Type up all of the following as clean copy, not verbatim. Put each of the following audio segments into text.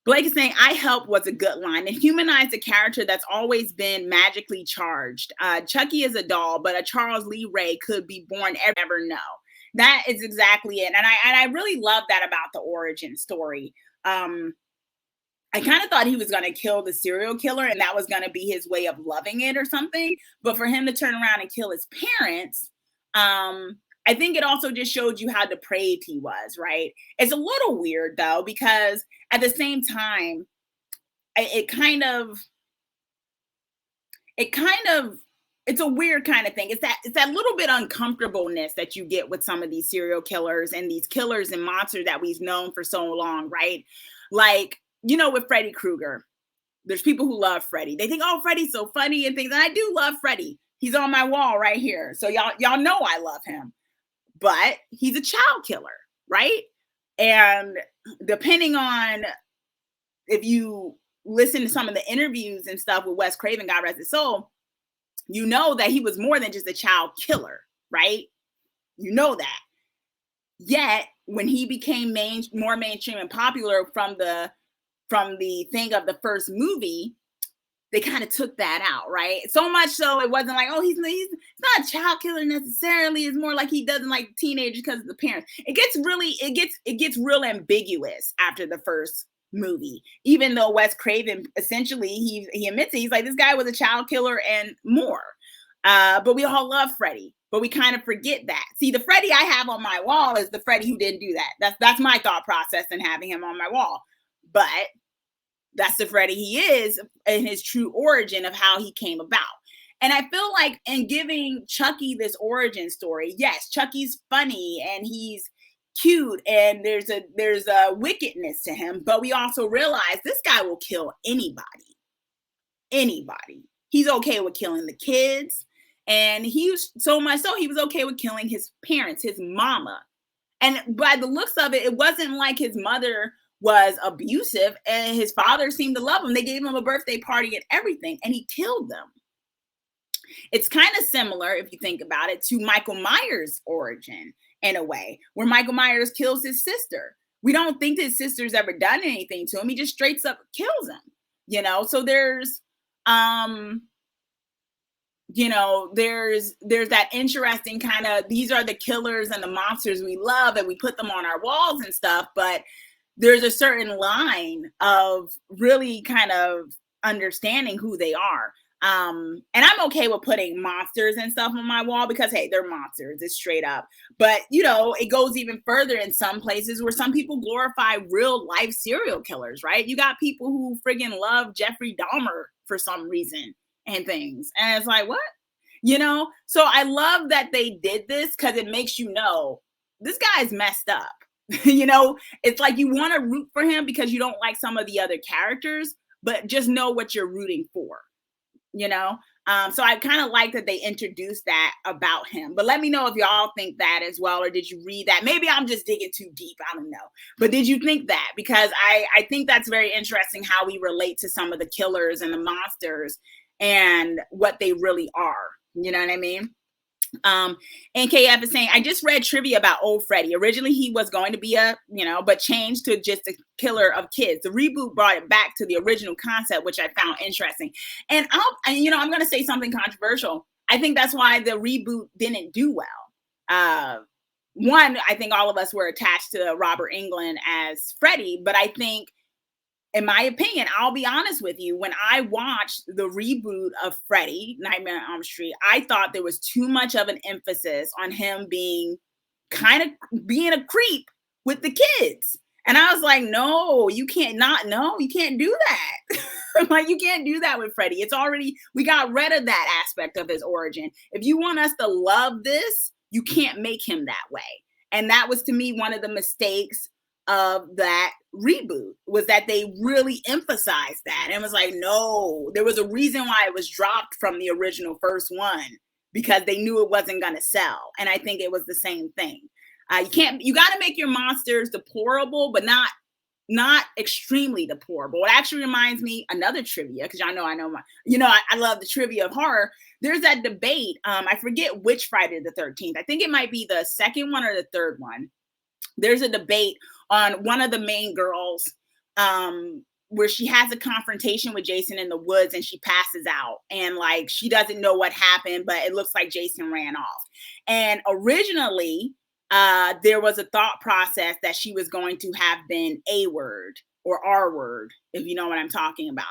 Blake is saying, I help was a good line. It humanized a character that's always been magically charged. Chucky is a doll, but a Charles Lee Ray could be born ever know. That is exactly it. And I really love that about the origin story. Um, I kind of thought he was going to kill the serial killer and that was going to be his way of loving it or something. But for him to turn around and kill his parents, I think it also just showed you how depraved he was, right? It's a little weird though, because at the same time, it kind of, it's a weird kind of thing. It's that little bit uncomfortableness that you get with some of these serial killers and these killers and monsters that we've known for so long, right? Like, with Freddy Krueger, there's people who love Freddy. They think, oh, Freddy's so funny and things. And I do love Freddy. He's on my wall right here. So y'all know I love him. But he's a child killer, right? And depending on if you listen to some of the interviews and stuff with Wes Craven, God rest his soul, you know that he was more than just a child killer, right? You know that. Yet, when he became more mainstream and popular from the thing of the first movie, they kind of took that out, right? So much so it wasn't like, oh, he's not a child killer necessarily. It's more like he doesn't like teenagers because of the parents. It gets real ambiguous after the first movie, even though Wes Craven essentially he admits it. He's like, this guy was a child killer and more. But we all love Freddy, but we kind of forget that. See, the Freddy I have on my wall is the Freddy who didn't do that. That's my thought process in having him on my wall. But that's the Freddy he is in his true origin of how he came about. And I feel like in giving Chucky this origin story, yes, Chucky's funny and he's cute and there's a wickedness to him, but we also realize this guy will kill anybody. Anybody. He's okay with killing the kids. And he was so much so he was okay with killing his parents, his mama. And by the looks of it, it wasn't like his mother was abusive and his father seemed to love him. They gave him a birthday party and everything, and he killed them. It's kind of similar, if you think about it, to Michael Myers' origin in a way, where Michael Myers kills his sister. We don't think his sister's ever done anything to him. He just straight up kills him, So there's there's that interesting kind of, these are the killers and the monsters we love and we put them on our walls and stuff, but there's a certain line of really kind of understanding who they are. And I'm okay with putting monsters and stuff on my wall because, hey, they're monsters. It's straight up. But, it goes even further in some places where some people glorify real life serial killers, right? You got people who friggin' love Jeffrey Dahmer for some reason and things. And it's like, what? So I love that they did this because it makes this guy's messed up. It's like you want to root for him because you don't like some of the other characters, but just know what you're rooting for, So I kind of like that they introduced that about him. But let me know if y'all think that as well, or did you read that? Maybe I'm just digging too deep. I don't know. But did you think that? Because I think that's very interesting how we relate to some of the killers and the monsters and what they really are. You know what I mean? NKF is saying, I just read trivia about old Freddy. Originally, he was going to be but changed to just a killer of kids. The reboot brought it back to the original concept, which I found interesting. And I'm going to say something controversial. I think that's why the reboot didn't do well. One, I think all of us were attached to Robert Englund as Freddy, but I think, in my opinion, I'll be honest with you, when I watched the reboot of Freddy, Nightmare on Elm Street, I thought there was too much of an emphasis on him being a creep with the kids. And I was like, no, you can't do that. Like, you can't do that with Freddy. We got rid of that aspect of his origin. If you want us to love this, you can't make him that way. And that was, to me, one of the mistakes of that reboot, was that they really emphasized that and was like, no, there was a reason why it was dropped from the original first one, because they knew it wasn't going to sell. And I think it was the same thing. You got to make your monsters deplorable, but not extremely deplorable. It actually reminds me another trivia, because I love the trivia of horror. There's that debate. I forget which Friday the 13th. I think it might be the second one or the third one. There's a debate on one of the main girls where she has a confrontation with Jason in the woods and she passes out and like she doesn't know what happened, but it looks like Jason ran off. And originally, there was a thought process that she was going to have been A word or R word, if you know what I'm talking about.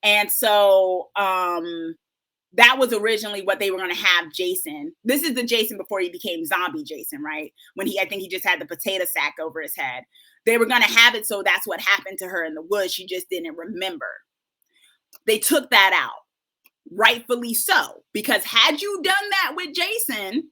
And so that was originally what they were going to have Jason. This is the Jason before he became zombie Jason, right? When I think he just had the potato sack over his head. They were going to have it so that's what happened to her in the woods. She just didn't remember. They took that out, rightfully so, because had you done that with Jason,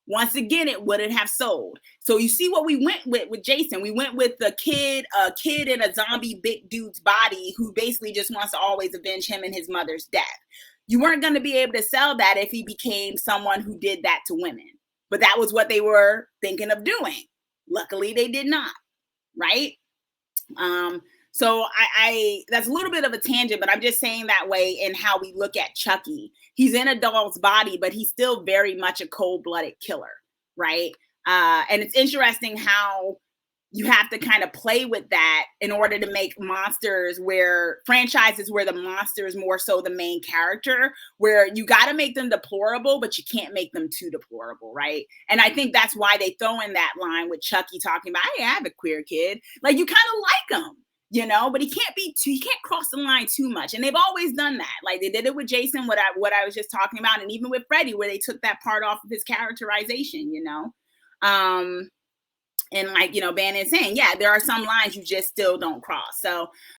once again, it wouldn't have sold. So you see what we went with Jason. We went with a kid in a zombie big dude's body who basically just wants to always avenge him and his mother's death. You weren't going to be able to sell that if he became someone who did that to women. But that was what they were thinking of doing. Luckily, they did not, right? So I that's a little bit of a tangent, but I'm just saying that way in how we look at Chucky. He's in a doll's body, but he's still very much a cold-blooded killer, right? And it's interesting how you have to kind of play with that in order to make franchises where the monster is more so the main character, where you got to make them deplorable, but you can't make them too deplorable, right? And I think that's why they throw in that line with Chucky talking about, hey, I have a queer kid. Like, you kind of like him, you know, but he can't cross the line too much. And they've always done that. Like they did it with Jason, what I was just talking about, and even with Freddy, where they took that part off of his characterization, you know? And like, you know, Bannon is saying, yeah, there are some lines you just still don't cross. So